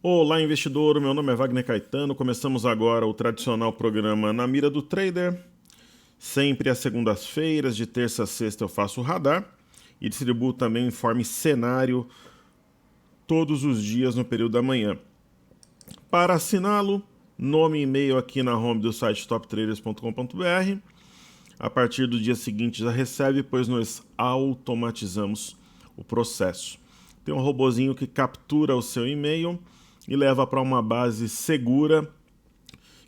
Olá, investidor. Meu nome é Wagner Caetano. Começamos agora o tradicional programa Na Mira do Trader. Sempre às segundas-feiras, de terça a sexta, eu faço o radar e distribuo também o informe cenário todos os dias no período da manhã. Para assiná-lo, nome e e-mail aqui na home do site toptraders.com.br. A partir do dia seguinte já recebe, pois nós automatizamos o processo. Tem um robozinho que captura o seu e-mail e leva para uma base segura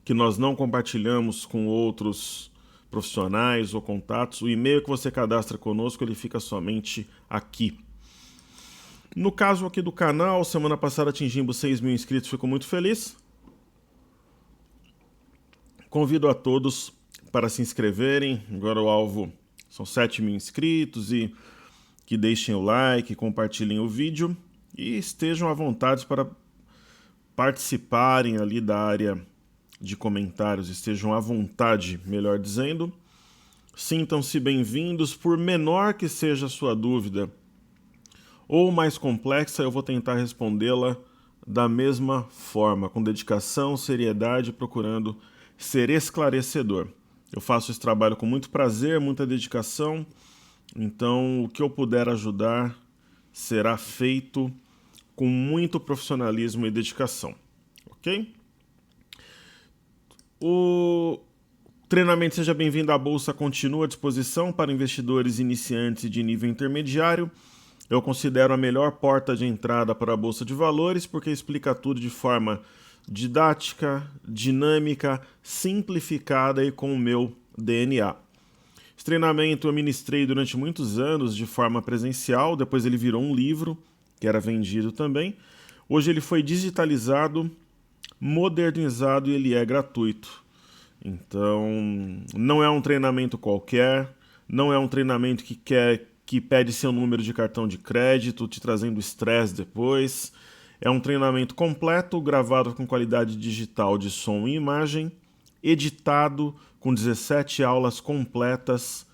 que nós não compartilhamos com outros profissionais ou contatos. O e-mail que você cadastra conosco, ele fica somente aqui. No caso aqui do canal, semana passada atingimos 6 mil inscritos, fico muito feliz. Convido a todos para se inscreverem. Agora o alvo são 7 mil inscritos e que deixem o like, compartilhem o vídeo e estejam à vontade para participarem ali da área de comentários, estejam à vontade, melhor dizendo. Sintam-se bem-vindos, por menor que seja a sua dúvida ou mais complexa, eu vou tentar respondê-la da mesma forma, com dedicação, seriedade, procurando ser esclarecedor. Eu faço esse trabalho com muito prazer, muita dedicação, então o que eu puder ajudar será feito com muito profissionalismo e dedicação, ok? O treinamento Seja Bem-vindo à Bolsa continua à disposição para investidores iniciantes e de nível intermediário. Eu considero a melhor porta de entrada para a Bolsa de Valores porque explica tudo de forma didática, dinâmica, simplificada e com o meu DNA. Esse treinamento eu ministrei durante muitos anos de forma presencial, depois ele virou um livro, que era vendido também. Hoje ele foi digitalizado, modernizado e ele é gratuito. Então, não é um treinamento qualquer, não é um treinamento que pede seu número de cartão de crédito, te trazendo estresse depois. É um treinamento completo, gravado com qualidade digital de som e imagem, editado com 17 aulas completas,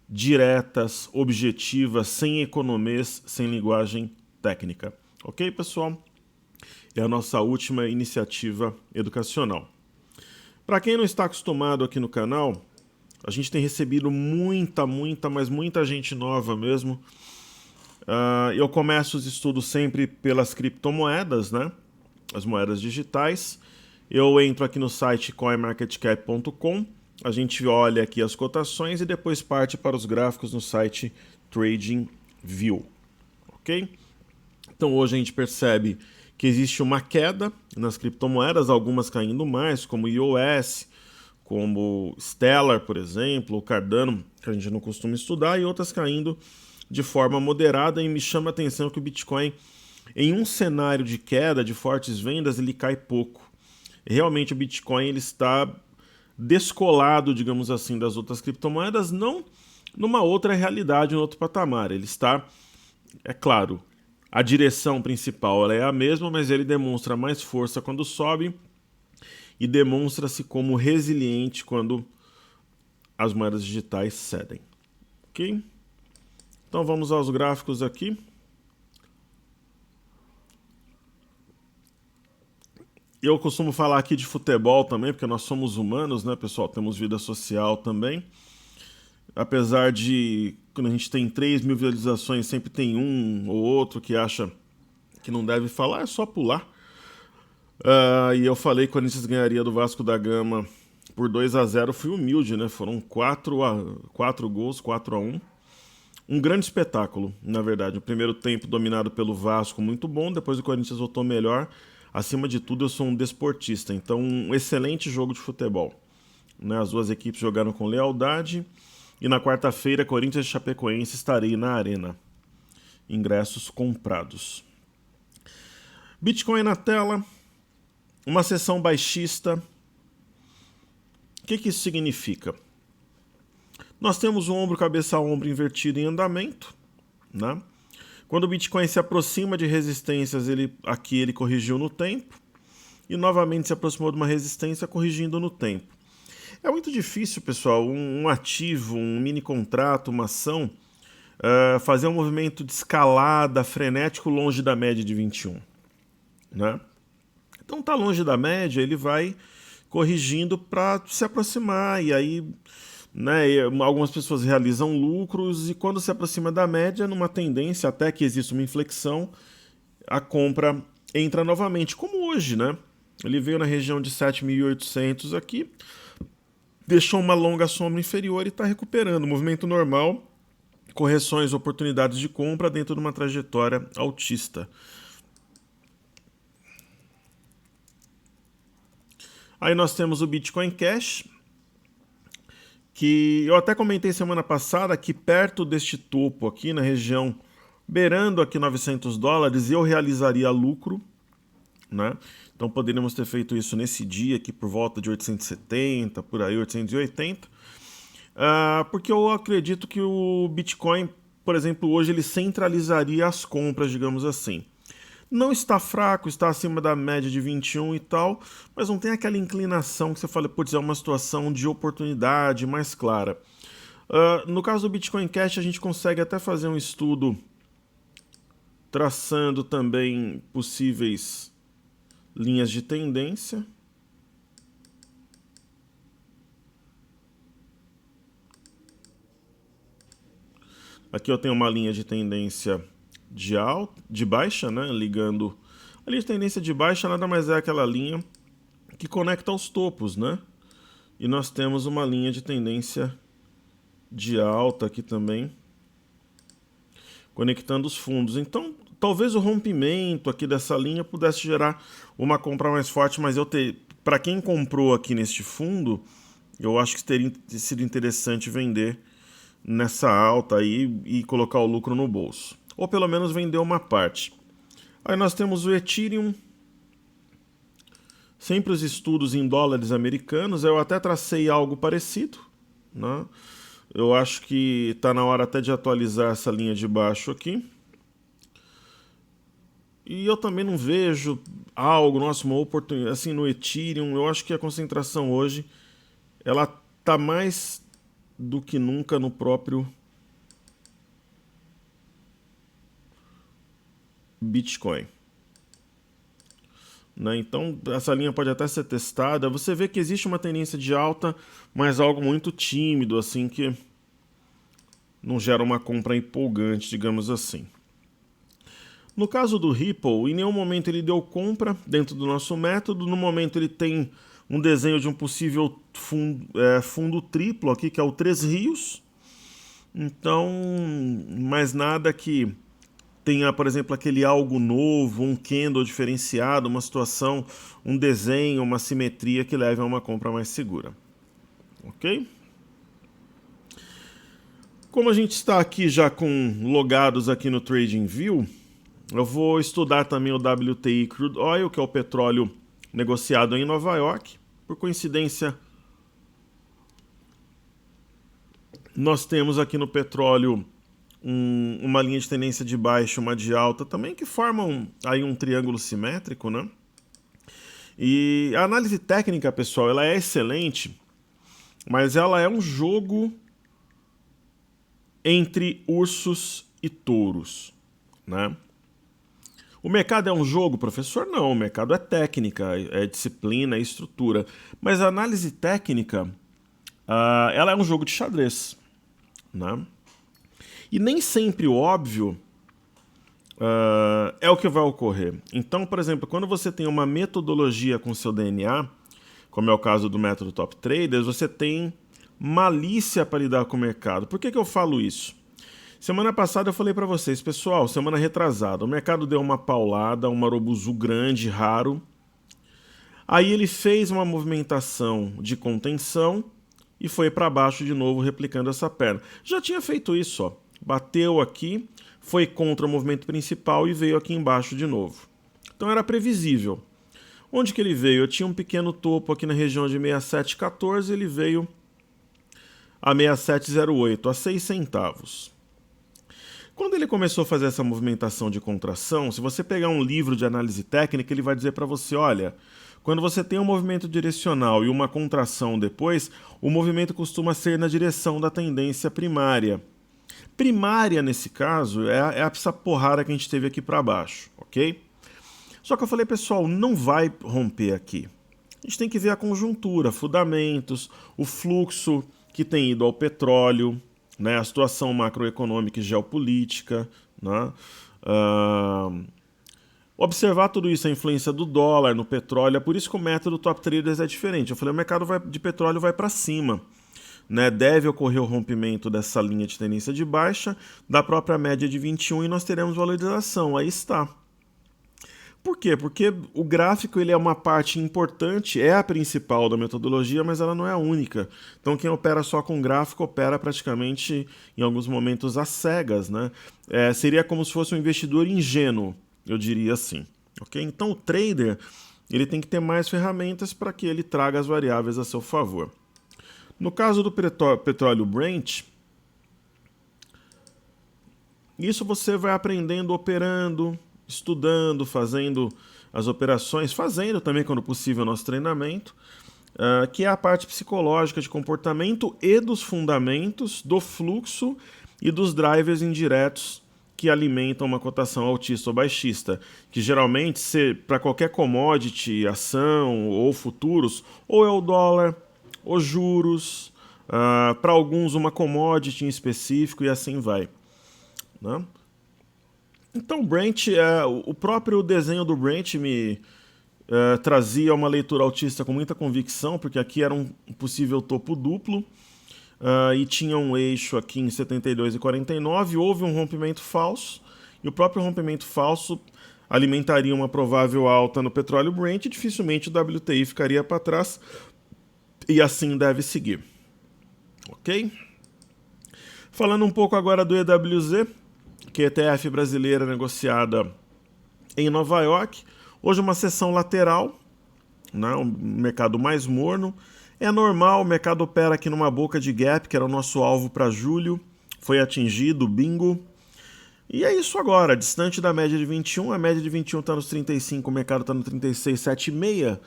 diretas, objetivas, sem economês, sem linguagem técnica. Ok, pessoal? É a nossa última iniciativa educacional. Para quem não está acostumado aqui no canal, a gente tem recebido mas muita gente nova mesmo. Eu começo os estudos sempre pelas criptomoedas, né? As moedas digitais. Eu entro aqui no site coinmarketcap.com, a gente olha aqui as cotações e depois parte para os gráficos no site TradingView, ok? Então hoje a gente percebe que existe uma queda nas criptomoedas, algumas caindo mais, como EOS, como Stellar, por exemplo, o Cardano, que a gente não costuma estudar, e outras caindo de forma moderada, e me chama a atenção que o Bitcoin, em um cenário de queda, de fortes vendas, ele cai pouco. Realmente o Bitcoin ele está descolado, digamos assim, das outras criptomoedas, não numa outra realidade, em outro patamar. Ele está, é claro, a direção principal ela é a mesma, mas ele demonstra mais força quando sobe e demonstra-se como resiliente quando as moedas digitais cedem. Ok? Então vamos aos gráficos aqui. Eu costumo falar aqui de futebol também, porque nós somos humanos, né, pessoal? Temos vida social também. Apesar de, quando a gente tem 3 mil visualizações, sempre tem um ou outro que acha que não deve falar, é só pular. E eu falei que o Corinthians ganharia do Vasco da Gama por 2-0, fui humilde, né? Foram 4 gols, 4-1. Um grande espetáculo, na verdade. O primeiro tempo dominado pelo Vasco, muito bom. Depois o Corinthians voltou melhor. Acima de tudo, eu sou um desportista. Então, um excelente jogo de futebol. Né? As duas equipes jogaram com lealdade. E na quarta-feira, Corinthians e Chapecoense estarei na Arena. Ingressos comprados. Bitcoin na tela. Uma sessão baixista. O que isso significa? Nós temos o ombro, cabeça a ombro invertido em andamento, né? Quando o Bitcoin se aproxima de resistências, aqui ele corrigiu no tempo e novamente se aproximou de uma resistência corrigindo no tempo. É muito difícil, pessoal, um ativo, um mini contrato, uma ação, fazer um movimento de escalada frenético longe da média de 21. né? Então tá longe da média, ele vai corrigindo para se aproximar, e aí, né, algumas pessoas realizam lucros, e quando se aproxima da média, numa tendência até que existe uma inflexão, a compra entra novamente, como hoje, né? Ele veio na região de 7.800 aqui, deixou uma longa sombra inferior e está recuperando. Movimento normal, correções, oportunidades de compra dentro de uma trajetória altista. Aí nós temos o Bitcoin Cash, que eu até comentei semana passada que perto deste topo aqui na região, beirando aqui $900, eu realizaria lucro, né? Então poderíamos ter feito isso nesse dia aqui por volta de 870, por aí 880, porque eu acredito que o Bitcoin, por exemplo, hoje ele centralizaria as compras, digamos assim. Não está fraco, está acima da média de 21 e tal, mas não tem aquela inclinação que você fala, putz, é uma situação de oportunidade mais clara. No caso do Bitcoin Cash, a gente consegue até fazer um estudo traçando também possíveis linhas de tendência. Aqui eu tenho uma linha de tendência de alta, de baixa, né, ligando. A linha de tendência de baixa nada mais é aquela linha que conecta aos topos, né? E nós temos uma linha de tendência de alta aqui também, conectando os fundos. Então, talvez o rompimento aqui dessa linha pudesse gerar uma compra mais forte, mas para quem comprou aqui neste fundo, eu acho que teria sido interessante vender nessa alta aí e colocar o lucro no bolso. Ou pelo menos vender uma parte. Aí nós temos o Ethereum. Sempre os estudos em dólares americanos. Eu até tracei algo parecido, né? Eu acho que está na hora até de atualizar essa linha de baixo aqui. E eu também não vejo algo, nossa, uma oportunidade, assim, no Ethereum. Eu acho que a concentração hoje, ela está mais do que nunca no próprio Bitcoin, né? Então essa linha pode até ser testada. Você vê que existe uma tendência de alta, mas algo muito tímido, assim, que não gera uma compra empolgante, digamos assim. No caso do Ripple, em nenhum momento ele deu compra dentro do nosso método. No momento ele tem um desenho de um possível fundo triplo aqui, que é o Três Rios. Então, mais nada que tenha, por exemplo, aquele algo novo, um candle diferenciado, uma situação, um desenho, uma simetria que leve a uma compra mais segura. Ok? Como a gente está aqui já com logados aqui no TradingView, eu vou estudar também o WTI Crude Oil, que é o petróleo negociado em Nova York. Por coincidência, nós temos aqui no petróleo uma linha de tendência de baixa, uma de alta também, que formam aí um triângulo simétrico, né? E a análise técnica, pessoal, ela é excelente, mas ela é um jogo entre ursos e touros, né? O mercado é um jogo, professor? Não, o mercado é técnica, é disciplina, é estrutura. Mas a análise técnica, ela é um jogo de xadrez, né? E nem sempre o óbvio é o que vai ocorrer. Então, por exemplo, quando você tem uma metodologia com seu DNA, como é o caso do método Top Traders, você tem malícia para lidar com o mercado. Por que eu falo isso? Semana passada eu falei para vocês, pessoal, semana retrasada, o mercado deu uma paulada, um marobuzu grande, raro. Aí ele fez uma movimentação de contenção e foi para baixo de novo, replicando essa perna. Já tinha feito isso, ó. Bateu aqui, foi contra o movimento principal e veio aqui embaixo de novo. Então era previsível. Onde que ele veio? Eu tinha um pequeno topo aqui na região de 67,14, ele veio a 67,08, a 6 centavos. Quando ele começou a fazer essa movimentação de contração, se você pegar um livro de análise técnica, ele vai dizer para você, olha, quando você tem um movimento direcional e uma contração depois, o movimento costuma ser na direção da tendência primária. Primária, nesse caso, é essa porrada que a gente teve aqui para baixo, ok? Só que eu falei, pessoal, não vai romper aqui. A gente tem que ver a conjuntura, fundamentos, o fluxo que tem ido ao petróleo, né, a situação macroeconômica e geopolítica, né, observar tudo isso, a influência do dólar no petróleo. É por isso que o método top traders é diferente. Eu falei, o mercado de petróleo vai para cima. Né, deve ocorrer o rompimento dessa linha de tendência de baixa, da própria média de 21, e nós teremos valorização. Aí está. Por quê? Porque o gráfico ele é uma parte importante, é a principal da metodologia, mas ela não é a única. Então quem opera só com gráfico opera praticamente, em alguns momentos, às cegas. Né? Seria como se fosse um investidor ingênuo, eu diria assim. Okay? Então o trader ele tem que ter mais ferramentas para que ele traga as variáveis a seu favor. No caso do petróleo Brent, isso você vai aprendendo operando, estudando, fazendo as operações, fazendo também, quando possível, nosso treinamento, que é a parte psicológica de comportamento e dos fundamentos, do fluxo e dos drivers indiretos que alimentam uma cotação altista ou baixista, que geralmente, para qualquer commodity, ação ou futuros, ou é o dólar, os juros, para alguns uma commodity em específico e assim vai. Né? Então, Brent, o próprio desenho do Brent me trazia uma leitura altista com muita convicção, porque aqui era um possível topo duplo e tinha um eixo aqui em 72,49, houve um rompimento falso, e o próprio rompimento falso alimentaria uma provável alta no petróleo Brent, e dificilmente o WTI ficaria para trás, e assim deve seguir. Ok? Falando um pouco agora do EWZ, que é a ETF brasileira negociada em Nova York. Hoje uma sessão lateral, né, um mercado mais morno. É normal, o mercado opera aqui numa boca de gap, que era o nosso alvo para julho. Foi atingido, bingo. E é isso agora, distante da média de 21. A média de 21 está nos 35, o mercado está no 36,76.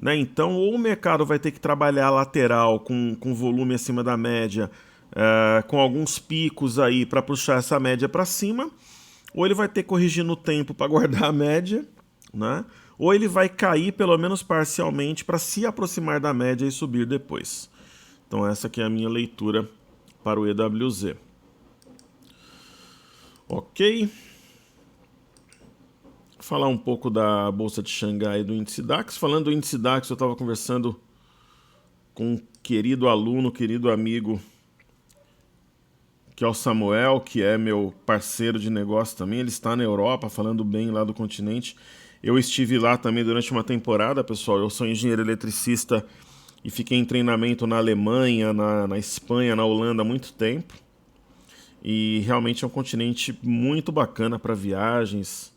Né? Então, ou o mercado vai ter que trabalhar lateral com volume acima da média, com alguns picos aí para puxar essa média para cima, ou ele vai ter que corrigir no tempo para guardar a média, né? Ou ele vai cair pelo menos parcialmente para se aproximar da média e subir depois. Então essa aqui é a minha leitura para o EWZ. Ok. Falar um pouco da Bolsa de Xangai e do índice DAX. Falando do índice DAX, eu estava conversando com um querido aluno, querido amigo, que é o Samuel, que é meu parceiro de negócio também. Ele está na Europa, falando bem lá do continente. Eu estive lá também durante uma temporada, pessoal. Eu sou engenheiro eletricista e fiquei em treinamento na Alemanha, na Espanha, na Holanda há muito tempo. E realmente é um continente muito bacana para viagens.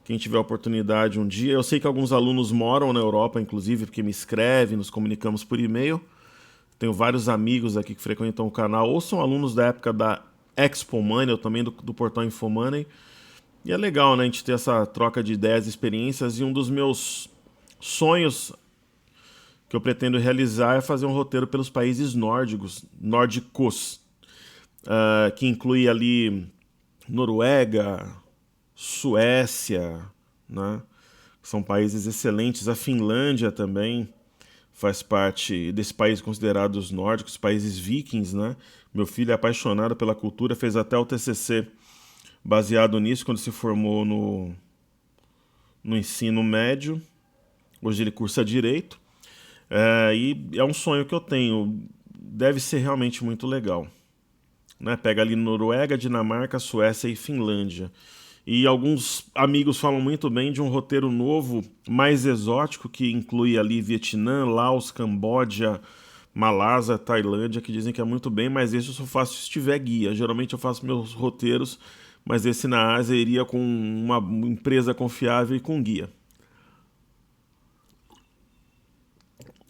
Quem tiver oportunidade um dia. Eu sei que alguns alunos moram na Europa, inclusive, porque me escrevem, nos comunicamos por e-mail. Tenho vários amigos aqui que frequentam o canal, ou são alunos da época da Expo Money, ou também do portal Infomoney. E é legal, né, a gente ter essa troca de ideias e experiências. E um dos meus sonhos que eu pretendo realizar é fazer um roteiro pelos países nórdicos, que inclui ali Noruega, Suécia, né, que são países excelentes. A Finlândia também faz parte desse país considerados nórdicos, países vikings, né? Meu filho é apaixonado pela cultura, fez até o TCC baseado nisso quando se formou no ensino médio. Hoje ele cursa Direito. E é um sonho que eu tenho. Deve ser realmente muito legal. Né? Pega ali Noruega, Dinamarca, Suécia e Finlândia. E alguns amigos falam muito bem de um roteiro novo, mais exótico, que inclui ali Vietnã, Laos, Camboja, Malásia, Tailândia, que dizem que é muito bem, mas esse eu só faço se tiver guia. Geralmente eu faço meus roteiros, mas esse na Ásia iria com uma empresa confiável e com guia.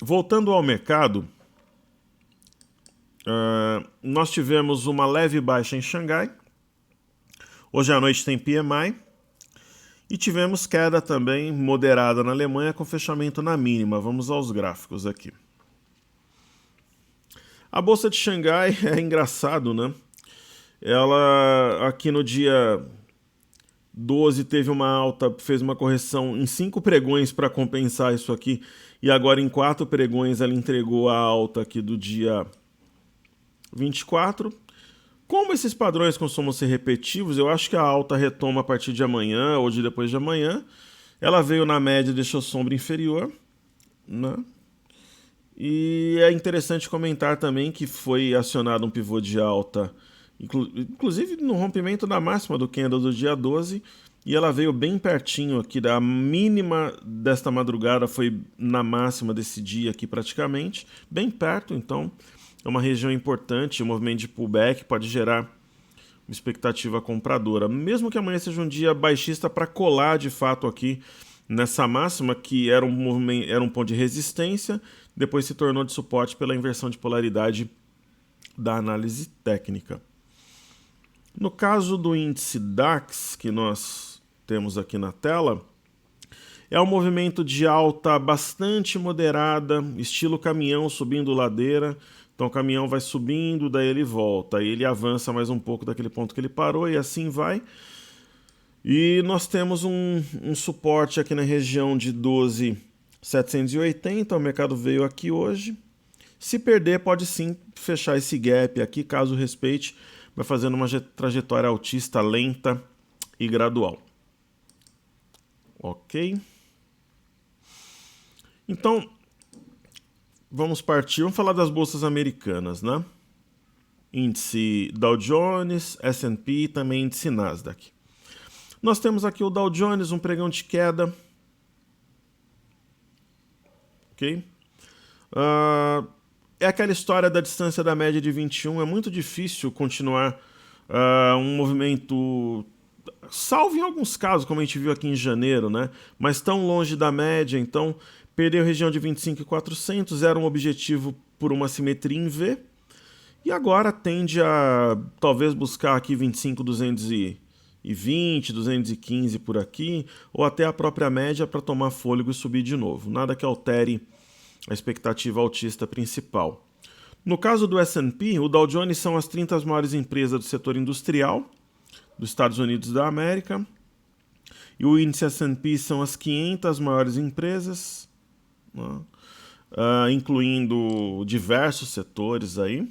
Voltando ao mercado, nós tivemos uma leve baixa em Xangai. Hoje à noite tem PMI. E tivemos queda também moderada na Alemanha com fechamento na mínima. Vamos aos gráficos aqui. A Bolsa de Xangai é engraçado, né? Ela aqui no dia 12 teve uma alta, fez uma correção em 5 pregões para compensar isso aqui, e agora em 4 pregões ela entregou a alta aqui do dia 24. Como esses padrões costumam ser repetitivos, eu acho que a alta retoma a partir de amanhã ou de depois de amanhã. Ela veio na média e deixou sombra inferior, né? E é interessante comentar também que foi acionado um pivô de alta, inclusive no rompimento da máxima do candle do dia 12, e ela veio bem pertinho aqui da mínima desta madrugada, foi na máxima desse dia aqui praticamente, bem perto, então é uma região importante. O movimento de pullback pode gerar uma expectativa compradora, mesmo que amanhã seja um dia baixista para colar de fato aqui nessa máxima, que era um ponto de resistência, depois se tornou de suporte pela inversão de polaridade da análise técnica. No caso do índice DAX, que nós temos aqui na tela, é um movimento de alta bastante moderada, estilo caminhão subindo ladeira. Então o caminhão vai subindo, daí ele volta, aí ele avança mais um pouco daquele ponto que ele parou e assim vai. E nós temos um suporte aqui na região de 12.780, o mercado veio aqui hoje. Se perder, pode sim fechar esse gap aqui, caso respeite, vai fazendo uma trajetória altista lenta e gradual. Ok? Então, vamos falar das bolsas americanas, né? Índice Dow Jones, S&P e também índice Nasdaq. Nós temos aqui o Dow Jones, um pregão de queda. Ok? É aquela história da distância da média de 21. É muito difícil continuar um movimento, salvo em alguns casos, como a gente viu aqui em janeiro, né? Mas tão longe da média, então perdeu a região de 25.400, era um objetivo por uma simetria em V, e agora tende a talvez buscar aqui 25.220, 215 por aqui, ou até a própria média para tomar fôlego e subir de novo. Nada que altere a expectativa altista principal. No caso do S&P, o Dow Jones são as 30 maiores empresas do setor industrial dos Estados Unidos da América, e o índice S&P são as 500 maiores empresas, né? Incluindo diversos setores aí.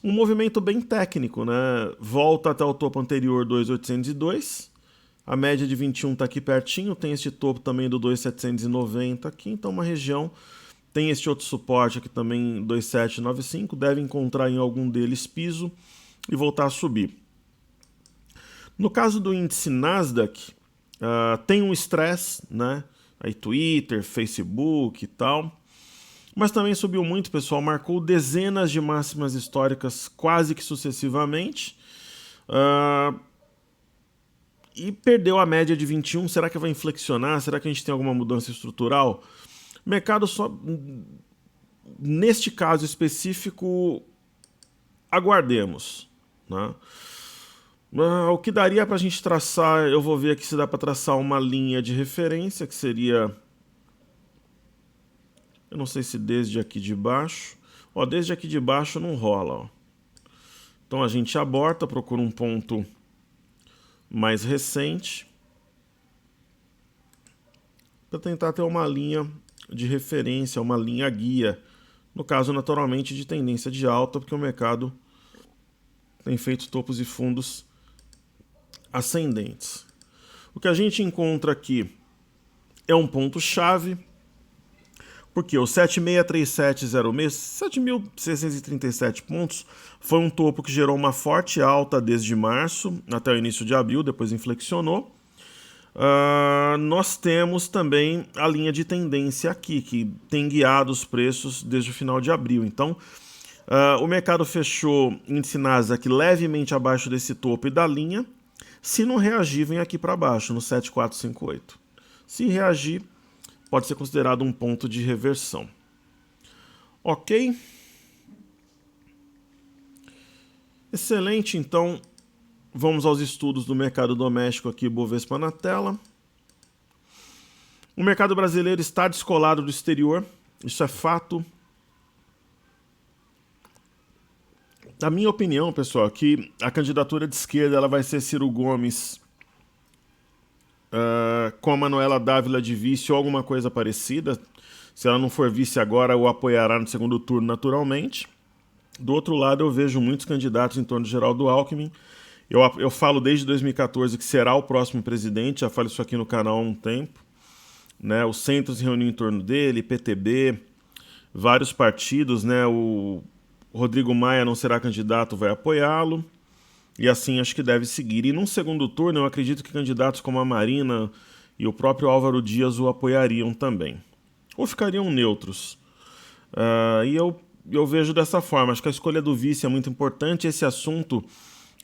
Um movimento bem técnico, né? Volta até o topo anterior 2.802, a média de 21 está aqui pertinho, tem este topo também do 2.790 aqui, então uma região, tem este outro suporte aqui também 2.795, deve encontrar em algum deles piso e voltar a subir. No caso do índice Nasdaq, tem um estresse, né? Aí Twitter, Facebook e tal. Mas também subiu muito, pessoal, marcou dezenas de máximas históricas quase que sucessivamente. E perdeu a média de 21. Será que vai inflexionar? Será que a gente tem alguma mudança estrutural? O mercado só, neste caso específico, aguardemos, né? O que daria para a gente traçar, eu vou ver aqui se dá para traçar uma linha de referência, que seria... Eu não sei se desde aqui de baixo. Ó, desde aqui de baixo não rola, ó. Então a gente aborta, procura um ponto mais recente para tentar ter uma linha de referência, uma linha guia. No caso, naturalmente, de tendência de alta, porque o mercado tem feito topos e fundos ascendentes. O que a gente encontra aqui é um ponto-chave, porque o 763706, 7.637 pontos, foi um topo que gerou uma forte alta desde março até o início de abril, depois inflexionou. Nós temos também a linha de tendência aqui, que tem guiado os preços desde o final de abril. Então, o mercado fechou índice Nasdaq levemente abaixo desse topo e da linha, se não reagir, vem aqui para baixo, no 7458. Se reagir, pode ser considerado um ponto de reversão. Ok? Excelente, então vamos aos estudos do mercado doméstico aqui, Bovespa na tela. O mercado brasileiro está descolado do exterior, isso é fato. Na minha opinião, pessoal, que a candidatura de esquerda ela vai ser Ciro Gomes com a Manuela Dávila de vice ou alguma coisa parecida. Se ela não for vice agora, o apoiará no segundo turno naturalmente. Do outro lado, eu vejo muitos candidatos em torno de Geraldo Alckmin. Eu falo desde 2014 que será o próximo presidente, já falo isso aqui no canal há um tempo. Né? Os centros se reuniram em torno dele, PTB, vários partidos, né? O Rodrigo Maia não será candidato, vai apoiá-lo. E assim acho que deve seguir. E num segundo turno, eu acredito que candidatos como a Marina e o próprio Álvaro Dias o apoiariam também. Ou ficariam neutros. E eu vejo dessa forma. Acho que a escolha do vice é muito importante. Esse assunto,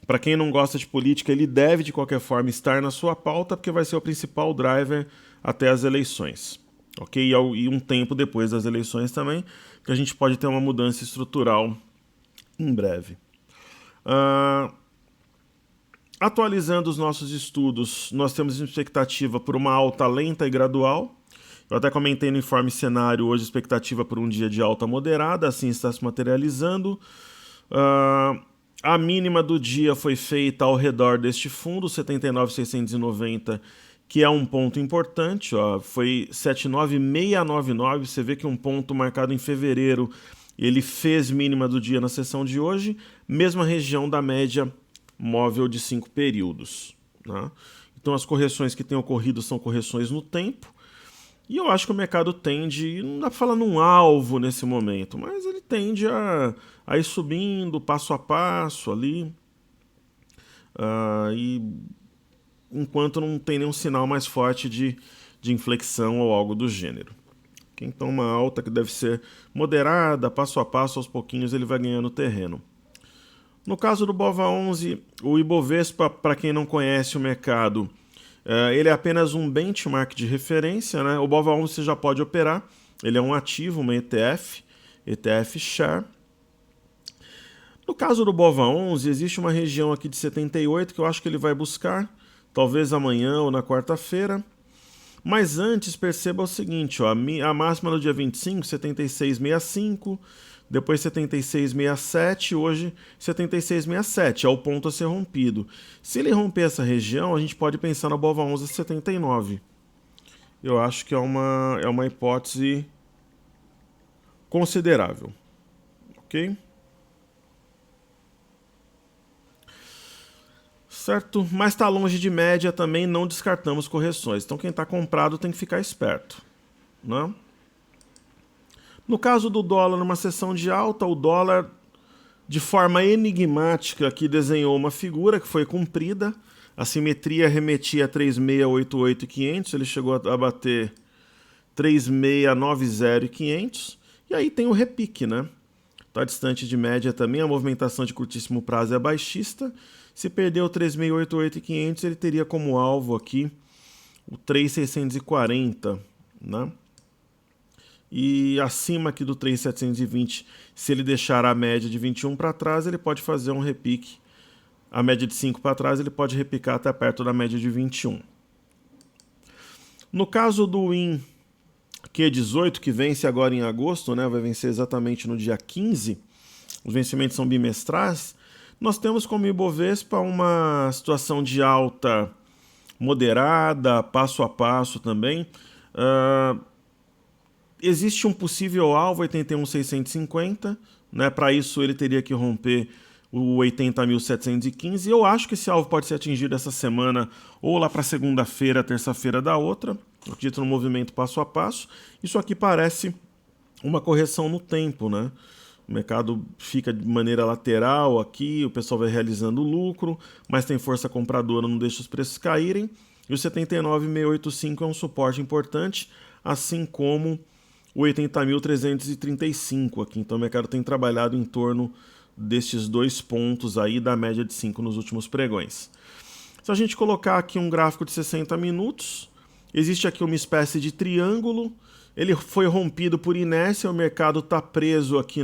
para quem não gosta de política, ele deve de qualquer forma estar na sua pauta, porque vai ser o principal driver até as eleições. Ok? E um tempo depois das eleições também, que a gente pode ter uma mudança estrutural em breve. Atualizando os nossos estudos, nós temos expectativa por uma alta lenta e gradual. Eu até comentei no informe cenário hoje expectativa por um dia de alta moderada, assim está se materializando. A mínima do dia foi feita ao redor deste fundo, 79.690, que é um ponto importante, ó, foi 79.699, você vê que um ponto marcado em fevereiro, ele fez mínima do dia na sessão de hoje, mesma região da média móvel de 5 períodos. Né? Então as correções que têm ocorrido são correções no tempo, e eu acho que o mercado tende, não dá para falar num alvo nesse momento, mas ele tende a ir subindo passo a passo ali, e enquanto não tem nenhum sinal mais forte de inflexão ou algo do gênero. Então uma alta que deve ser moderada, passo a passo, aos pouquinhos ele vai ganhando terreno. No caso do BOVA11, o Ibovespa, para quem não conhece o mercado, ele é apenas um benchmark de referência, né? O BOVA11 você já pode operar, ele é um ativo, uma ETF Share. No caso do BOVA11, existe uma região aqui de 78 que eu acho que ele vai buscar, talvez amanhã ou na quarta-feira. Mas antes, perceba o seguinte, ó, a máxima no dia 25, 76,65, depois 76,67, hoje 76,67, é o ponto a ser rompido. Se ele romper essa região, a gente pode pensar no BOVA11 79. Eu acho que é uma hipótese considerável. Ok? Certo? Mas está longe de média também, não descartamos correções. Então quem está comprado tem que ficar esperto. Né? No caso do dólar, numa sessão de alta, o dólar, de forma enigmática, aqui desenhou uma figura que foi cumprida. A simetria remetia a 3.688.500, ele chegou a bater 3.690.500. E aí tem o repique, né? Está distante de média também, a movimentação de curtíssimo prazo é baixista. Se perdeu 3.688.500, ele teria como alvo aqui o 3.640, né? E acima aqui do 3.720, se ele deixar a média de 21 para trás, ele pode fazer um repique. A média de 5 para trás, ele pode repicar até perto da média de 21. No caso do WIN Q18, que vence agora em agosto, né, vai vencer exatamente no dia 15, os vencimentos são bimestrais, nós temos como Ibovespa uma situação de alta moderada, passo a passo também. Existe um possível alvo, 81.650, né? Para isso ele teria que romper o 80.715. Eu acho que esse alvo pode ser atingido essa semana ou lá para segunda-feira, terça-feira da outra. Eu acredito no movimento passo a passo. Isso aqui parece uma correção no tempo, né? O mercado fica de maneira lateral aqui, o pessoal vai realizando lucro, mas tem força compradora, não deixa os preços caírem. E o 79.685 é um suporte importante, assim como o 80.335 aqui. Então o mercado tem trabalhado em torno destes dois pontos aí da média de 5 nos últimos pregões. Se a gente colocar aqui um gráfico de 60 minutos, existe aqui uma espécie de triângulo, ele foi rompido por inércia, o mercado está preso aqui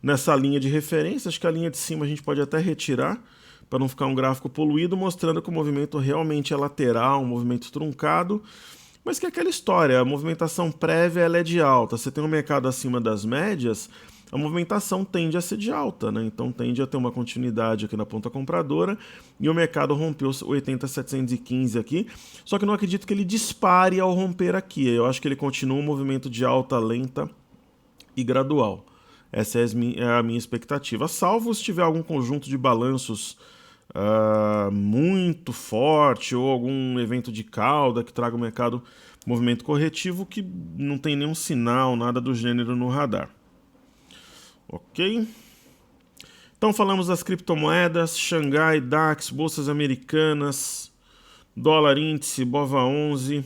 nessa linha de referência, acho que a linha de cima a gente pode até retirar, para não ficar um gráfico poluído, mostrando que o movimento realmente é lateral, um movimento truncado, mas que é aquela história, a movimentação prévia ela é de alta, você tem um mercado acima das médias, a movimentação tende a ser de alta, né? Então tende a ter uma continuidade aqui na ponta compradora e o mercado rompeu 80.715 aqui, só que eu não acredito que ele dispare ao romper aqui, eu acho que ele continua um movimento de alta lenta e gradual. Essa é a minha expectativa, salvo se tiver algum conjunto de balanços muito forte ou algum evento de cauda que traga o mercado movimento corretivo que não tem nenhum sinal, nada do gênero no radar. Ok? Então falamos das criptomoedas, Xangai, DAX, bolsas americanas, dólar índice, BOVA11,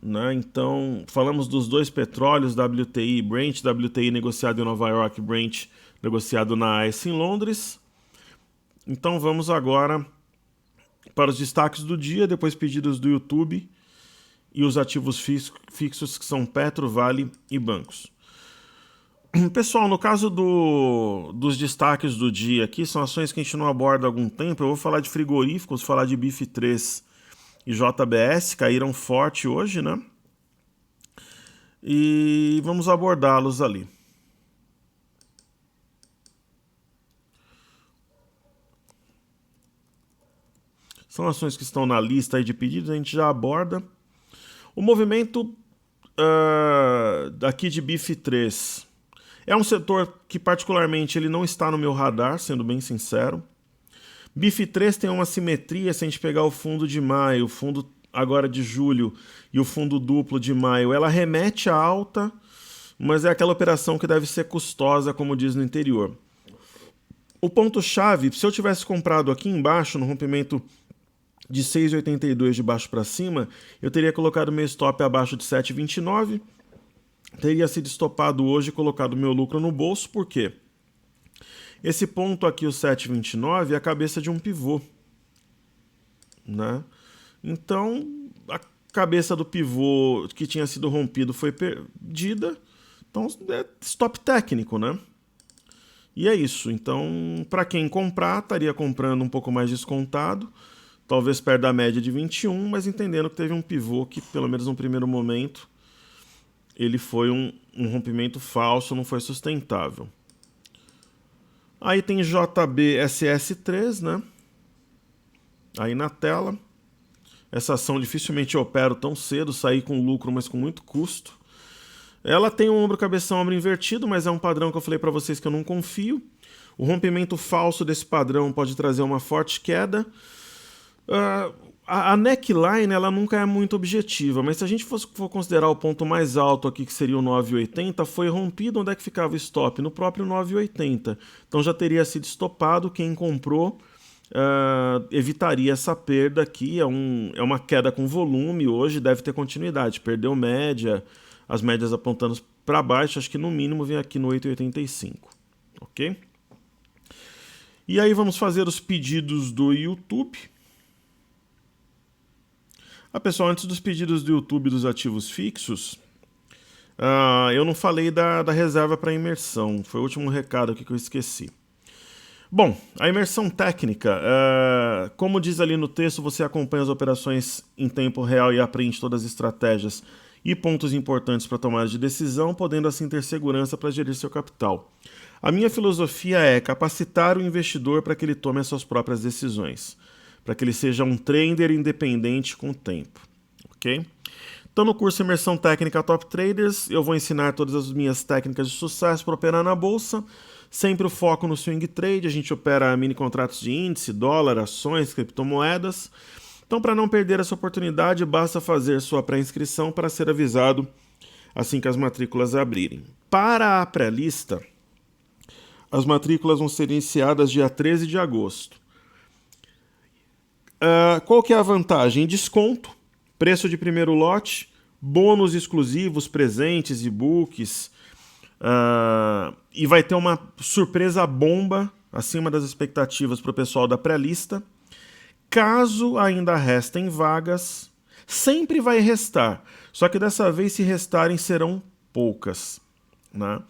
né? Então falamos dos dois petróleos, WTI e Brent, WTI negociado em Nova York, Brent negociado na ICE em Londres. Então vamos agora para os destaques do dia, depois pedidos do YouTube e os ativos fixos que são Petro, Vale e bancos. Pessoal, no caso dos destaques do dia aqui, são ações que a gente não aborda há algum tempo. Eu vou falar de frigoríficos, falar de BIF3 e JBS, caíram forte hoje, né? E vamos abordá-los ali. São ações que estão na lista aí de pedidos, a gente já aborda. O movimento aqui de BIF3 é um setor que particularmente ele não está no meu radar, sendo bem sincero. BIF3 tem uma simetria, se a gente pegar o fundo de maio, o fundo agora de julho e o fundo duplo de maio, ela remete à alta, mas é aquela operação que deve ser custosa, como diz no interior. O ponto-chave, se eu tivesse comprado aqui embaixo, no rompimento de 6,82 de baixo para cima, eu teria colocado meu stop abaixo de 7,29, teria sido estopado hoje e colocado meu lucro no bolso, por quê? Esse ponto aqui, o 7,29, é a cabeça de um pivô, né? Então, a cabeça do pivô que tinha sido rompido foi perdida, então é stop técnico, né? E é isso, então, para quem comprar, estaria comprando um pouco mais descontado, talvez perto da média de 21, mas entendendo que teve um pivô que, pelo menos no primeiro momento, ele foi um rompimento falso, não foi sustentável. Aí tem JBSS3, né? Aí na tela. Essa ação dificilmente eu opero tão cedo, saí com lucro, mas com muito custo. Ela tem um ombro-cabeção, ombro invertido, mas é um padrão que eu falei para vocês que eu não confio. O rompimento falso desse padrão pode trazer uma forte queda. A neckline ela nunca é muito objetiva, mas se a gente for considerar o ponto mais alto aqui, que seria o 9,80, foi rompido, onde é que ficava o stop? No próprio 9,80. Então já teria sido estopado, quem comprou evitaria essa perda aqui, é uma queda com volume, hoje deve ter continuidade, perdeu média, as médias apontando para baixo, acho que no mínimo vem aqui no 8,85, ok? E aí vamos fazer os pedidos do YouTube. Pessoal, antes dos pedidos do YouTube dos ativos fixos, eu não falei da reserva para imersão. Foi o último recado aqui que eu esqueci. Bom, a imersão técnica, como diz ali no texto, você acompanha as operações em tempo real e aprende todas as estratégias e pontos importantes para tomada de decisão, podendo assim ter segurança para gerir seu capital. A minha filosofia é capacitar o investidor para que ele tome as suas próprias decisões, para que ele seja um trader independente com o tempo, ok? Então no curso Imersão Técnica Top Traders, eu vou ensinar todas as minhas técnicas de sucesso para operar na bolsa, sempre o foco no swing trade, a gente opera mini contratos de índice, dólar, ações, criptomoedas. Então para não perder essa oportunidade, basta fazer sua pré-inscrição para ser avisado assim que as matrículas abrirem. Para a pré-lista, as matrículas vão ser iniciadas dia 13 de agosto. Qual que é a vantagem? Desconto, preço de primeiro lote, bônus exclusivos, presentes, e-books, e vai ter uma surpresa bomba acima das expectativas para o pessoal da pré-lista. Caso ainda restem vagas, sempre vai restar, só que dessa vez se restarem serão poucas, né?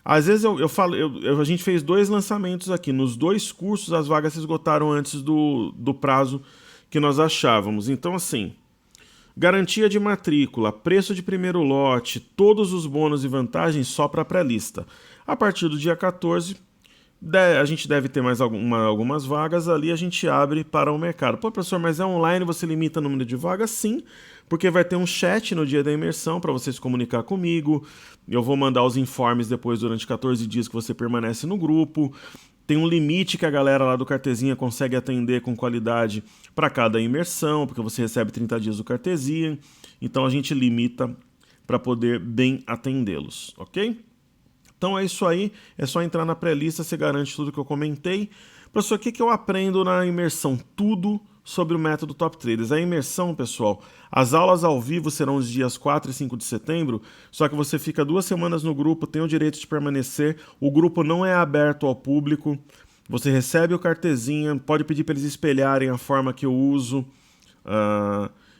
Às vezes a gente fez 2 lançamentos aqui. Nos 2 cursos as vagas se esgotaram antes do prazo que nós achávamos. Então, assim, Garantia de matrícula, preço de primeiro lote, todos os bônus e vantagens só para pré-lista. A partir do dia 14, a gente deve ter mais algumas vagas ali, a gente abre para o mercado. Pô, professor, mas é online, você limita o número de vagas? Sim, porque vai ter um chat no dia da imersão para você se comunicar comigo. Eu vou mandar os informes depois durante 14 dias que você permanece no grupo. Tem um limite que a galera lá do Cartezinha consegue atender com qualidade para cada imersão, porque você recebe 30 dias do Cartezinha. Então a gente limita para poder bem atendê-los, ok? Então é isso aí, é só entrar na pré-lista, você garante tudo que eu comentei. Professor, o que eu aprendo na imersão? Tudo sobre o método Top Traders. A imersão, pessoal, as aulas ao vivo serão os dias 4 e 5 de setembro, só que você fica 2 semanas no grupo, tem o direito de permanecer, o grupo não é aberto ao público, você recebe o Cartezinha, pode pedir para eles espelharem a forma que eu uso,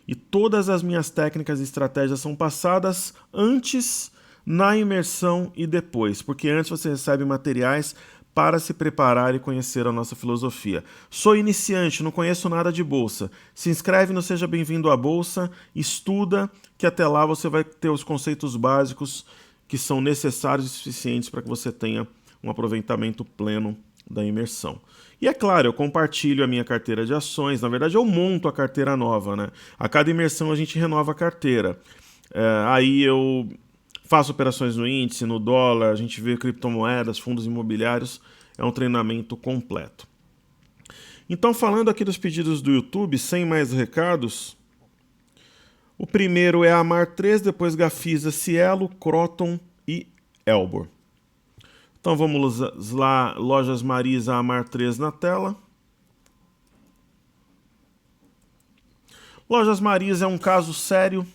e todas as minhas técnicas e estratégias são passadas antes, na imersão e depois, porque antes você recebe materiais para se preparar e conhecer a nossa filosofia. Sou iniciante, não conheço nada de bolsa. Se inscreve no Seja Bem-vindo à Bolsa, estuda, que até lá você vai ter os conceitos básicos que são necessários e suficientes para que você tenha um aproveitamento pleno da imersão. E é claro, eu compartilho a minha carteira de ações, na verdade eu monto a carteira nova, né? A cada imersão a gente renova a carteira. Aí eu faço operações no índice, no dólar, a gente vê criptomoedas, fundos imobiliários, é um treinamento completo. Então, falando aqui dos pedidos do YouTube, sem mais recados, o primeiro é a Amar 3, depois Gafisa, Cielo, Croton e Elbor. Então vamos lá, Lojas Marisa, Amar 3 na tela. Lojas Marisa é um caso sério.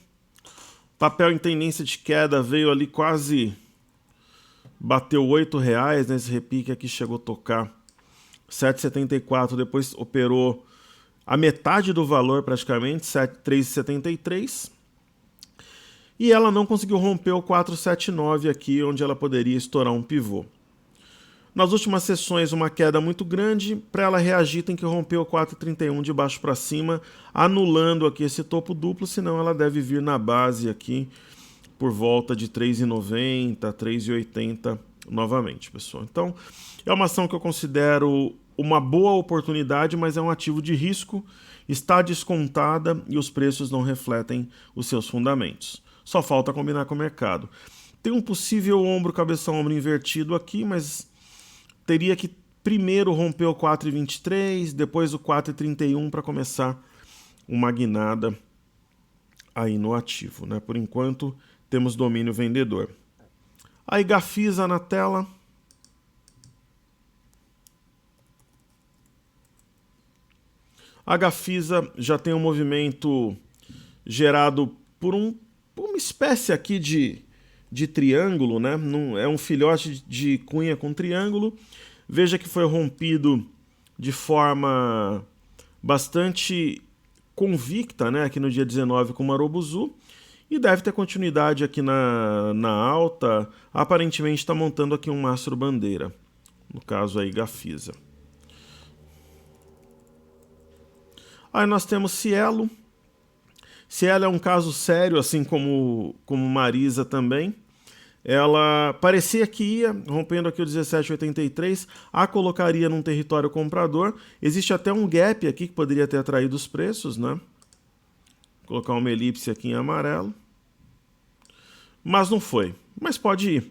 Papel em tendência de queda, veio ali quase, bateu R$8, nesse repique aqui chegou a tocar 7,74, depois operou a metade do valor praticamente, 3,73. E ela não conseguiu romper o 4,79 aqui, onde ela poderia estourar um pivô. Nas últimas sessões, uma queda muito grande, para ela reagir tem que romper o 4,31 de baixo para cima, anulando aqui esse topo duplo, senão ela deve vir na base aqui por volta de 3,90, 3,80 novamente, pessoal. Então, é uma ação que eu considero uma boa oportunidade, mas é um ativo de risco, está descontada e os preços não refletem os seus fundamentos. Só falta combinar com o mercado. Tem um possível ombro, cabeção, ombro invertido aqui, mas teria que primeiro romper o 4,23, depois o 4,31 para começar uma guinada aí no ativo, né? Por enquanto, temos domínio vendedor. Aí Gafisa na tela. A Gafisa já tem um movimento gerado por uma espécie aqui de triângulo, né? É um filhote de cunha com triângulo. Veja que foi rompido de forma bastante convicta, né? Aqui no dia 19 com o Marobuzu. E deve ter continuidade aqui na alta. Aparentemente está montando aqui um mastro bandeira. No caso aí, Gafisa. Aí nós temos Cielo. Cielo é um caso sério, assim como Marisa também. Ela parecia que ia, rompendo aqui o 17,83, a colocaria num território comprador. Existe até um gap aqui que poderia ter atraído os preços, né? Vou colocar uma elipse aqui em amarelo. Mas não foi. Mas pode ir,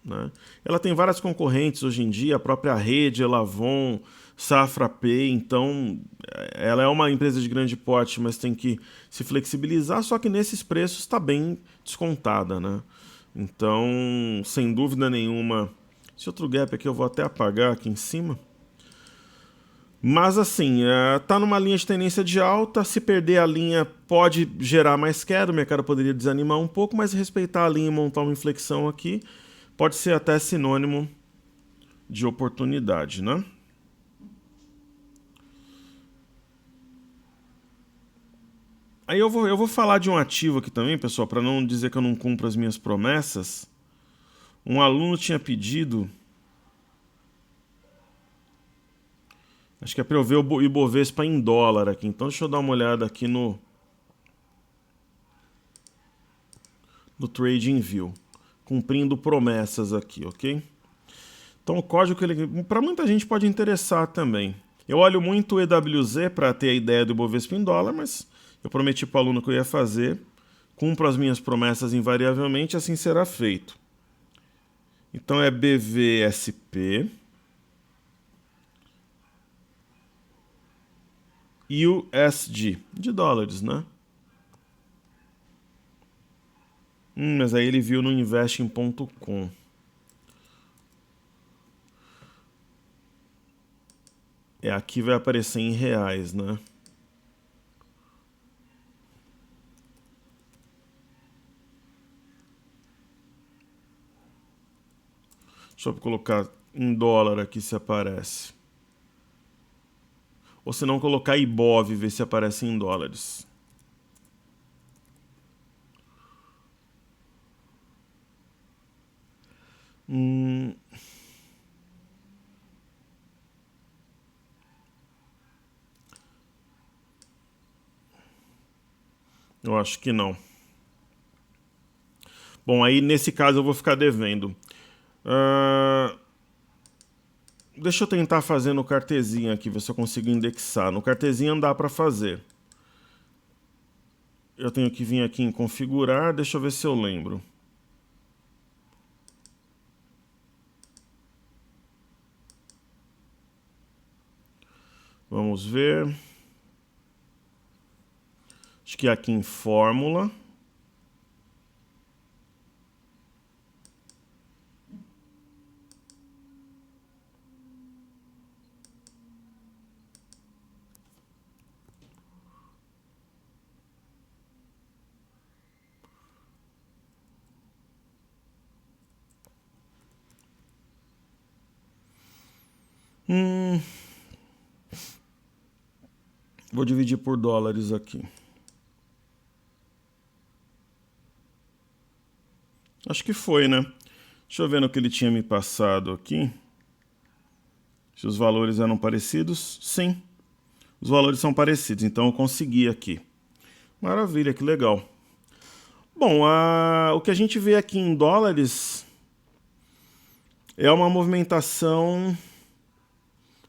né? Ela tem várias concorrentes hoje em dia, a própria Rede, Elavon, Safra Pay, então ela é uma empresa de grande porte, mas tem que se flexibilizar, só que nesses preços está bem descontada, né? Então, sem dúvida nenhuma, esse outro gap aqui eu vou até apagar aqui em cima. Mas assim, tá numa linha de tendência de alta, se perder a linha pode gerar mais queda, o mercado poderia desanimar um pouco, mas respeitar a linha e montar uma inflexão aqui pode ser até sinônimo de oportunidade, né? Aí eu vou falar de um ativo aqui também, pessoal, para não dizer que eu não cumpro as minhas promessas. Um aluno tinha pedido, acho que é para eu ver o Ibovespa em dólar aqui. Então deixa eu dar uma olhada aqui no do TradingView, cumprindo promessas aqui, ok? Então o código que ele, para muita gente pode interessar também. Eu olho muito o EWZ para ter a ideia do Ibovespa em dólar, mas eu prometi para o aluno que eu ia fazer, cumpro as minhas promessas invariavelmente, assim será feito. Então é BVSP USD, de dólares, né? Mas aí ele viu no investing.com. Aqui vai aparecer em reais, né? Deixa eu colocar em dólar aqui se aparece. Ou se não colocar IBOV, ver se aparece em dólares. Eu acho que não. Bom, aí nesse caso eu vou ficar devendo. Deixa eu tentar fazer no Cartezinha aqui, ver se eu consigo indexar. No Cartezinha dá para fazer. Eu tenho que vir aqui em configurar, deixa eu ver se eu lembro. Vamos ver. Acho que é aqui em fórmula. Vou dividir por dólares aqui. Acho que foi, né? Deixa eu ver no que ele tinha me passado aqui. Se os valores eram parecidos. Sim, os valores são parecidos, então eu consegui aqui. Maravilha, que legal. Bom, o que a gente vê aqui em dólares é uma movimentação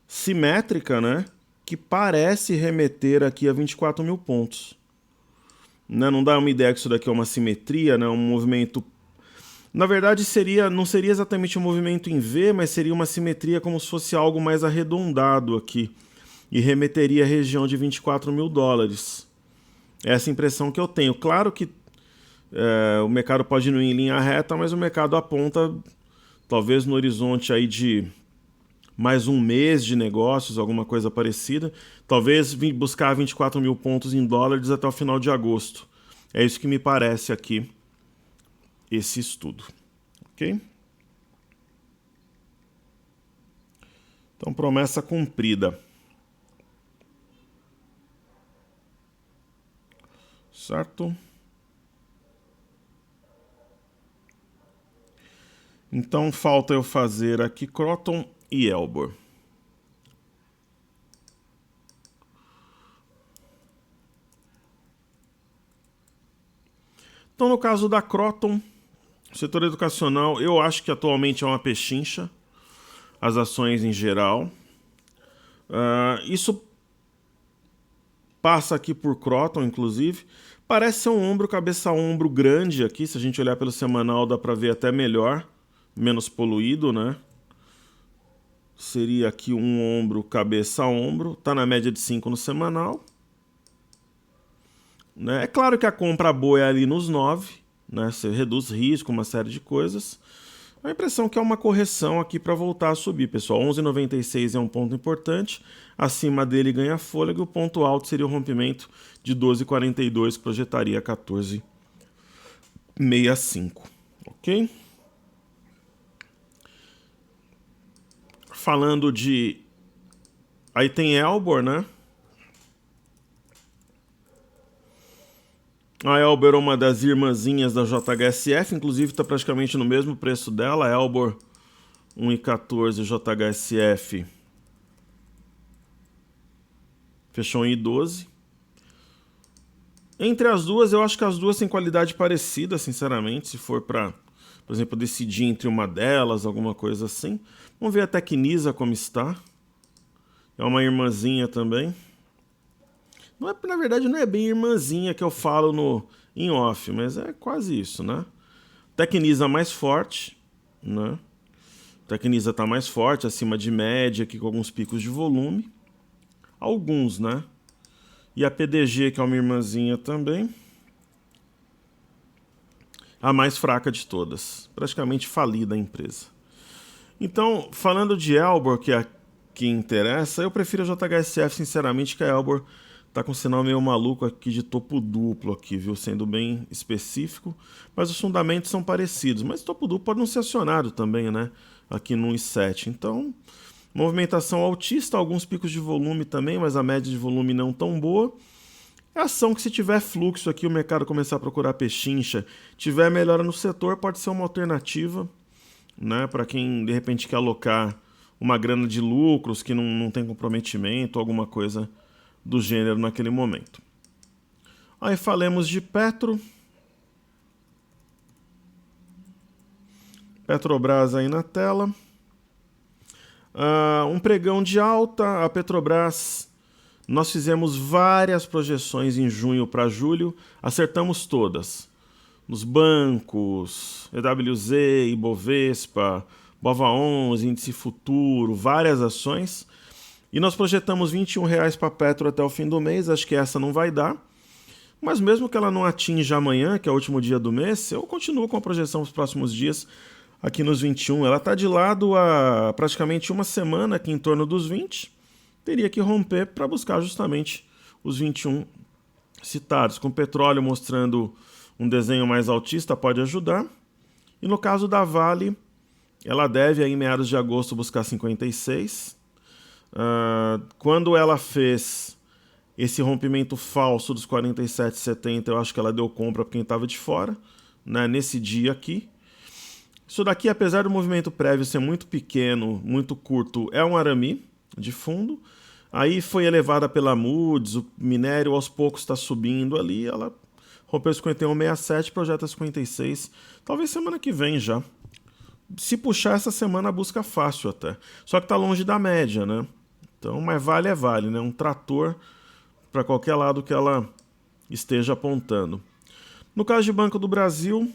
simétrica, né? Que parece remeter aqui a 24 mil pontos. Né? Não dá uma ideia que isso daqui é uma simetria, né? Um movimento... Na verdade, não seria exatamente um movimento em V, mas seria uma simetria como se fosse algo mais arredondado aqui. E remeteria à região de 24 mil dólares. Essa impressão que eu tenho. Claro que o mercado pode não ir em linha reta, mas o mercado aponta, talvez no horizonte aí de mais um mês de negócios, alguma coisa parecida. Talvez buscar 24 mil pontos em dólares até o final de agosto. É isso que me parece aqui, esse estudo. Ok? Então, promessa cumprida. Certo? Então, falta eu fazer aqui Croton e Elbor. Então, no caso da Croton, o setor educacional, eu acho que atualmente é uma pechincha, as ações em geral. Isso passa aqui por Croton, inclusive. Parece ser um ombro, cabeça a ombro grande aqui, se a gente olhar pelo semanal dá para ver até melhor, menos poluído, né? Seria aqui um ombro, cabeça a ombro, tá na média de 5 no semanal. Né? É claro que a compra boa é ali nos 9, né? Você reduz risco, uma série de coisas. A impressão é que é uma correção aqui para voltar a subir, pessoal. 11,96 é um ponto importante. Acima dele ganha fôlego. O ponto alto seria o rompimento de 12,42, que projetaria 14,65. Ok? Falando de... Aí tem Elbor, né? A Elbor é uma das irmãzinhas da JHSF, inclusive está praticamente no mesmo preço dela. Elbor 1,14, JHSF fechou em 1,12. Entre as duas, eu acho que as duas têm qualidade parecida, sinceramente, se for para, por exemplo, decidir entre uma delas, alguma coisa assim. Vamos ver a Tecnisa como está. É uma irmãzinha também. Não é, na verdade, não é bem irmãzinha que eu falo em off, mas é quase isso, né? Tecnisa mais forte, né? Tecnisa está mais forte, acima de média, aqui com alguns picos de volume. Alguns, né? E a PDG, que é uma irmãzinha também. A mais fraca de todas. Praticamente falida a empresa. Então, falando de Elbor, que é a que interessa, eu prefiro a JHSF, sinceramente, que a Elbor tá com um sinal meio maluco aqui de topo duplo aqui, viu? Sendo bem específico. Mas os fundamentos são parecidos. Mas topo duplo pode não ser acionado também, né? Aqui no 1,7. Então, movimentação altista, alguns picos de volume também, mas a média de volume não tão boa. É ação que, se tiver fluxo aqui, o mercado começar a procurar pechincha, tiver melhora no setor, pode ser uma alternativa, né, para quem de repente quer alocar uma grana de lucros que não tem comprometimento, alguma coisa do gênero naquele momento. Aí falemos de Petrobras aí na tela. Um pregão de alta, a Petrobras. Nós fizemos várias projeções em junho para julho, acertamos todas. Nos bancos, EWZ, Ibovespa, BOVA11, Índice Futuro, várias ações. E nós projetamos R$21 para a Petro até o fim do mês, acho que essa não vai dar. Mas mesmo que ela não atinja amanhã, que é o último dia do mês, eu continuo com a projeção para os próximos dias aqui nos 21. Ela está de lado há praticamente uma semana, aqui em torno dos 20. Teria que romper para buscar justamente os 21 citados. Com o petróleo mostrando um desenho mais altista, pode ajudar. E no caso da Vale, ela deve, aí, em meados de agosto, buscar 56. Quando ela fez esse rompimento falso dos 47,70, eu acho que ela deu compra para quem estava de fora, né, nesse dia aqui. Isso daqui, apesar do movimento prévio ser muito pequeno, muito curto, é um arame de fundo. Aí foi elevada pela Moody's, o minério aos poucos está subindo ali, ela rompeu 51,67, projeta 56, talvez semana que vem já. Se puxar essa semana, a busca fácil até. Só que está longe da média, né? Então, mas vale é vale, né? Um trator para qualquer lado que ela esteja apontando. No caso de Banco do Brasil,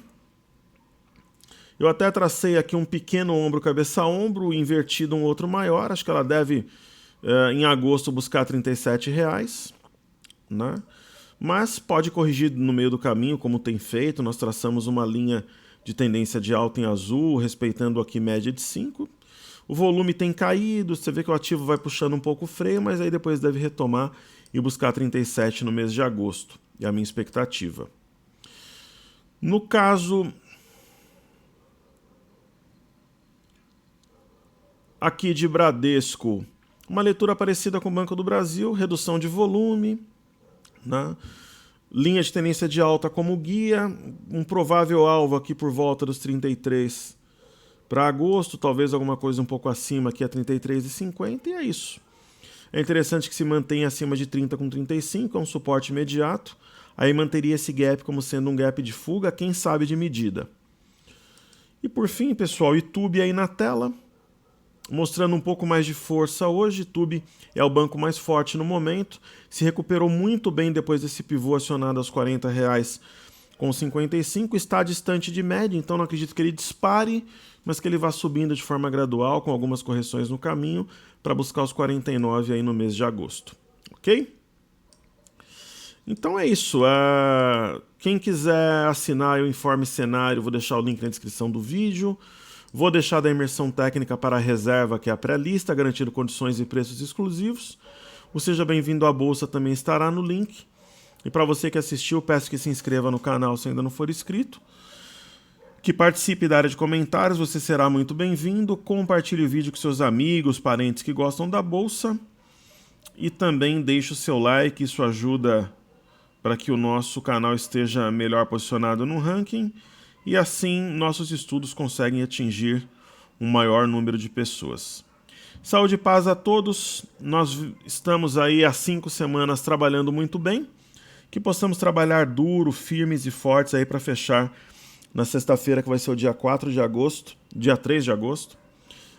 eu até tracei aqui um pequeno ombro, cabeça-ombro, invertido um outro maior. Acho que ela deve, em agosto, buscar R$37, né? Mas pode corrigir no meio do caminho, como tem feito. Nós traçamos uma linha de tendência de alta em azul, respeitando aqui média de 5. O volume tem caído, você vê que o ativo vai puxando um pouco o freio, mas aí depois deve retomar e buscar 37 no mês de agosto. É a minha expectativa. No caso aqui de Bradesco, uma leitura parecida com o Banco do Brasil, redução de volume, né? Linha de tendência de alta como guia, um provável alvo aqui por volta dos 33 para agosto, talvez alguma coisa um pouco acima aqui a 33,50, e é isso. É interessante que se mantenha acima de 30 com 35, é um suporte imediato, aí manteria esse gap como sendo um gap de fuga, quem sabe de medida. E por fim, pessoal, YouTube aí na tela, mostrando um pouco mais de força hoje. YouTube é o banco mais forte no momento, se recuperou muito bem depois desse pivô acionado aos R$40 com 55, está distante de média, então não acredito que ele dispare, mas que ele vá subindo de forma gradual, com algumas correções no caminho, para buscar os 49 aí no mês de agosto. Ok? Então é isso. Quem quiser assinar o Informe Cenário, vou deixar o link na descrição do vídeo. Vou deixar da imersão técnica para a reserva, que é a pré-lista, garantindo condições e preços exclusivos. O Seja Bem-vindo à Bolsa também estará no link. E para você que assistiu, peço que se inscreva no canal se ainda não for inscrito. Que participe da área de comentários, você será muito bem-vindo. Compartilhe o vídeo com seus amigos, parentes que gostam da Bolsa. E também deixe o seu like, isso ajuda para que o nosso canal esteja melhor posicionado no ranking. E assim nossos estudos conseguem atingir um maior número de pessoas. Saúde e paz a todos. Nós estamos aí há 5 semanas trabalhando muito bem. que possamos trabalhar duro, firmes e fortes aí para fechar na sexta-feira, que vai ser o dia 4 de agosto, dia 3 de agosto,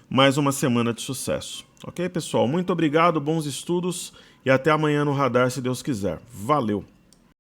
mais uma semana de sucesso. Ok, pessoal? Muito obrigado, bons estudos e até amanhã no Radar, se Deus quiser. Valeu!